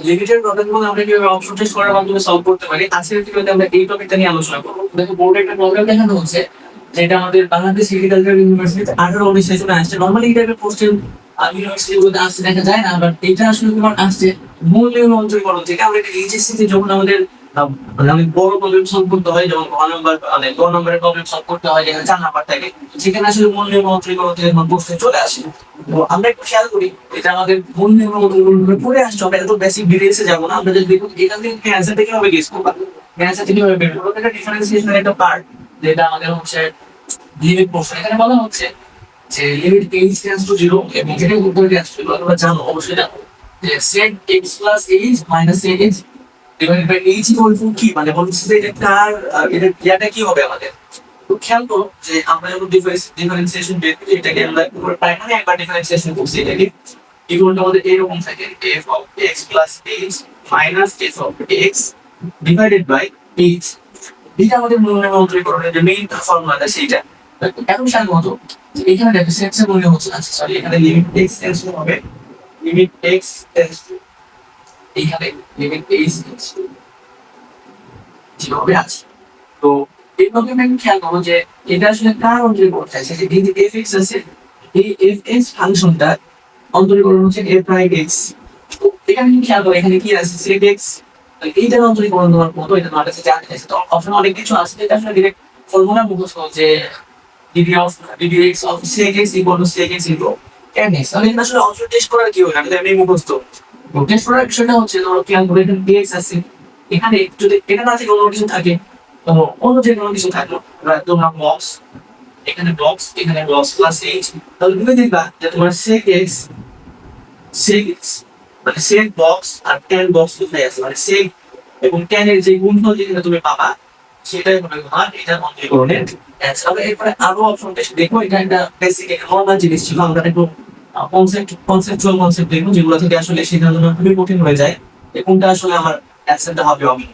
Limited প্রবলেমগুলো আমরা কিভাবে অপশন টেস্ট করার মাধ্যমে সলভ করতে পারি, আজকের ভিডিওতে আমরা এই টপিকটা নিয়ে আলোচনা করবো। দেখো বোর্ডে একটা প্রবলেম দেখানো হচ্ছে, যেটা আমাদের বাংলাদেশ এগ্রিকালচার ইউনিভার্সিটিতে 18-19 সেশনে আসছে। নর্মালি এই টাইপের কোশ্চেন ইউনিভার্সিটিগুলোতে আসছে দেখা যায় না, বাট এটা আসলে তোমার আসছে মূল নিয়ম অন্তরীকরণ থেকে। আমরা এইচএসসি তে যখন আমাদের অনেক বড় প্রবলেম সলভ করতে হয়, যেমন গ নাম্বার মানে গ নাম্বারের প্রবলেম সলভ করতে হয়, যেখানে 4 নাম্বার থাকে, সেখানে আসলে মূল নিয়ম অন্তরীকরণ থেকে প্রশ্ন চলে আসে। তো আমরা একটু খেয়াল করি, এটা আমাদের মূল নিয়ম অন্তরীকরণ পড়ে আসছে। আমরা এত বেসিক ডিটেইলসে যাবো না, আমরা যদি দেখুন এখান থেকে অ্যান্সারটা কিভাবে গেস করবা, অ্যান্সারটা কিভাবে বের করবো, এটা ডিফারেন্সিয়েশনের একটা পার্ট, যেটা আমাদের হচ্ছে লিমিট প্রশ্ন। এখানে বলা হচ্ছে যে লিমিট h টেন্ডস টু 0 এবং এটা উপরে টেন্ডস টু 0, আমরা জানো অবশ্যই জানো যে set x plus h minus set h divided by h equal to কি, মানে বলছে যে এটা কার এটা ইয়াটা কি হবে আমাদের। তো খেয়াল করো যে আমরা যখন ডিফারেন্সিয়েশন বের করি, এটাকে আমরা পুরো প্রাইমারি একবার ডিফারেন্সিয়েশন করছি, এটাকে ইকুয়াল টু আমাদের এরকম থাকে f of x plus h minus f of x divided by h। এটা আমাদের মূল নিয়ম অন্তরীকরণের যে মেইন ফর্মুলাটা সেইটা। এখন সাধারণত এখানে দেখো সেটস এর মূল্য হচ্ছে, আচ্ছা সরি, এখানে লিমিট x টেন্ডস টু হবে, লিমিট x টেন্ডস টু, এইখানে লিমিট h টেন্ডস টু যেভাবে আছে। তো এইভাবে আমি খেয়াল করবো যে এটা আসলে কার অন্তরীকরণ চাইছে, যে এই যে fx আছে, এই fx ফাংশনটা অন্তরীকরণ হচ্ছে a প্রাইম x। তো এখানে তুমি খেয়াল করো এখানে কি আছে, sec x, এইটার অন্তরীকরণ তোমার কত, এটা তোমার কাছে জানতে চাইছে। তো অপশন অনেক কিছু আছে, যেটা আসলে ডিরেক্ট ফর্মুলা মুখস্থ, যে ddx of sec x equal to sec x into tan x। তাহলে এটা আসলে অপশন টেস্ট করার কি হবে, আমি তো এমনি মুখস্থ। তো টেস্ট করার বিষয়টা হচ্ছে, ধরো খেয়াল করে এখানে dx আছে, এখানে যদি এটা না থেকে অন্য কিছু থাকে, তো অন্য যে কোনো কিছু থাকলো, তোমরা বক্স, এখানে বক্স, এখানে বক্স প্লাস h, তাহলে তুমি দেখবা যে তোমার sec x, sec x মানে sec বক্স আর tan বক্স কোথায় আছে, মানে sec এবং tan এর যে গুণফল যেটা তুমি পাবা, সেটাই হবে তোমার এটা অন্তরীকরণের অ্যান্সার। আমরা এরপরে আরো অপশন টেস্ট দেখবো। এটা একটা বেসিক একটা নরমাল জিনিস ছিল, আমরা একটু কনসেপচুয়াল কনসেপ্ট দেখবো, যেগুলো থেকে আসলে শেখার জন্য খুবই কঠিন হয়ে যায়, কোনটা আসলে আমার অ্যান্সারটা হবে আমি।